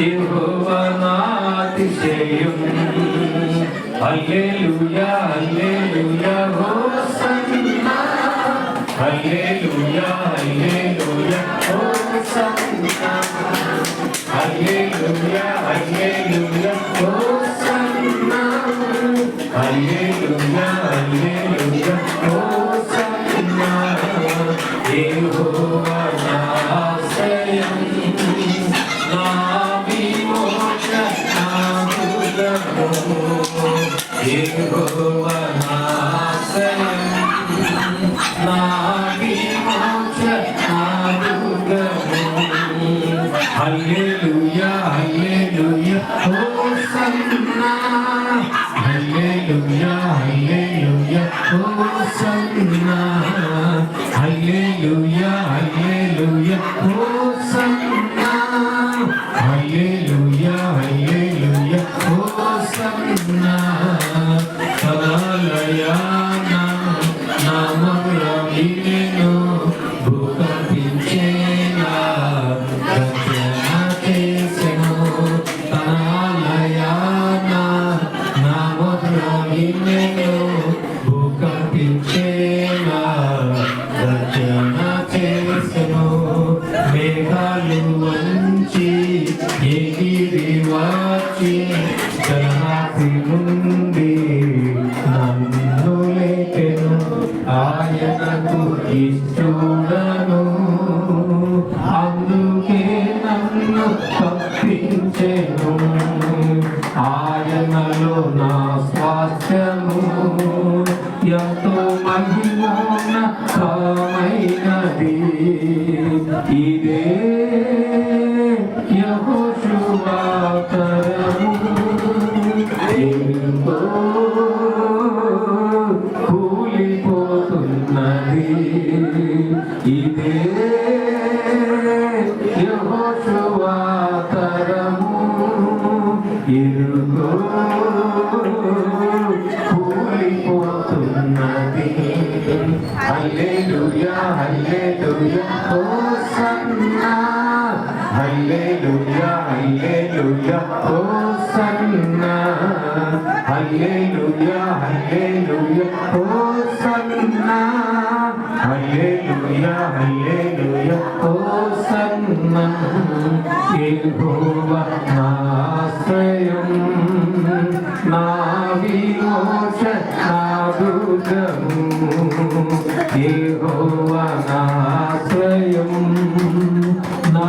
యెహోవా నా అతిశయం. హల్లెలూయా హల్లెలూయా హోసన్నా, హల్లెలూయా హల్లెలూయా హోసన్నా, హల్లెలూయా హల్లెలూయా హోసన్నా, హల్లెలూయా హల్లెలూయా హోసన్నా. యెహోవా నా ఆశ్రయం, నా విమోచన నా దుర్గము. యెహోవా నా ఆశ్రయం, నా విమోచన నా దుర్గము. హల్లెలూయా హల్లెలూయా హోసన్నా, హల్లెలూయా హల్లెలూయా హోసన్నా, హల్లెలూయా హల్లెలూయా హోసన్నా, హల్లెలూయా హల్లెలూయా హోసన్నా. పరాలయాన నామముల వినెను భూకంపించేలా రచన చేసెను. పరాలయాన నామముల వినెను భూకంపించేలా రచన చేసెను. మేఘాలు వంచి ఎగిరి వచ్చి జలరాశి నుండి నన్ను లేపెను. ఆయనకు ఇష్టడను, అందుకే నన్ను తప్పించెను. ఆయనలో నా స్వాస్థ్యము ఎంతో మహిమోన్నతమైనది. ఇదే యెహోషువ తరము, ఎంతో కూలిపోతున్నది. ఇదే యెహోషువ తరము, ఇరుగో కూలిపోతున్నది. హల్లెలూయా హల్లెలూయా హోసన్నా, హల్లెలూయా హల్లెలూయా హోసన్నా, హల్లెలూయా హల్లెలూయా హోసన్నా, హల్లెలూయా హల్లెలూయా హోసన్నా. యెహోవా నా ఆశ్రయం, నా విమోచన నా దుర్గము. యెహోవా నా ఆశ్రయం, నా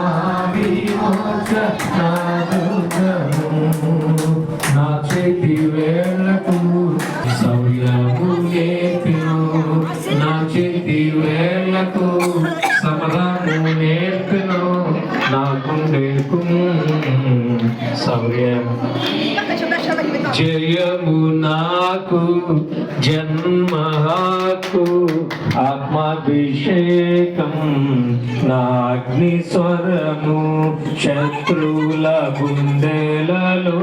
విమోచన నా దుర్గము. నా చేతి వేళ్లకు శౌర్యము నేర్పెను, నా చేతి వేళ్లకు సమరము నేర్పెను. నా గుండెకు శౌర్యం జయము నాకు జన్మ హక్కు. ఆత్మాభిషేకం నా అగ్ని స్వరము. శత్రువుల గుండెలలో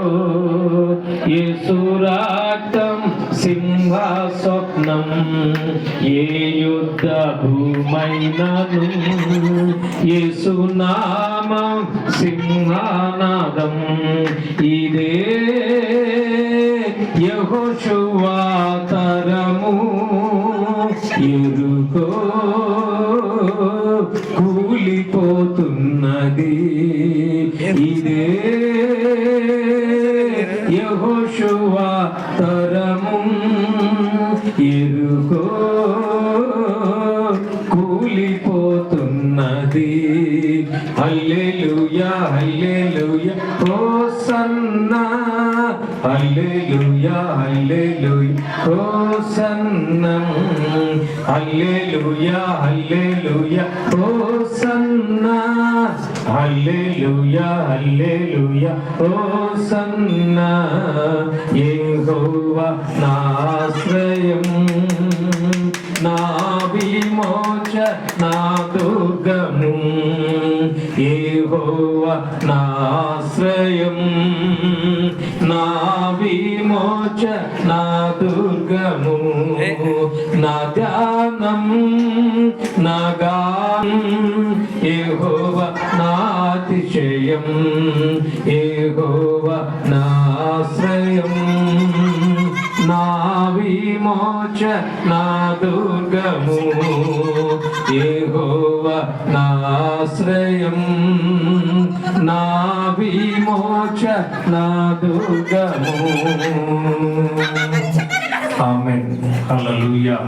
యేసు రక్తం సింహాస్వప్నం. ఏ యుద్ధ భూమైనను యేసు నామం సింహానాదం. ఇదే యెహోషువ తరము, ఎరుగో కూలిపోతున్నది. ఇదే యెహోషువ తరము, ఎరుగో కూలిపోతున్నది. హల్లెలూయా హల్లెలూయా హోసన్నా, హల్లెలూయా హల్లెలూయా హోసన్నా, హల్లెలూయా హల్లెలూయా హోసన్నా, హల్లెలూయా హల్లెలూయా హోసన్నా. యెహోవా నా ఆశ్రయం, నా విమోచన నా దుర్గము. యెహోవా నా ఆశ్రయం, నా విమోచన నా దుర్గము. నా ధ్యానం నా గానం యెహోవా నా అతిశయం, యెహోవా నా ఆశ్రయం, నా విమోచ నా దుర్గము, యెహోవా నా ఆశ్రయం, నా విమోచ నా దుర్గము. ఆమేన్. హల్లెలూయా.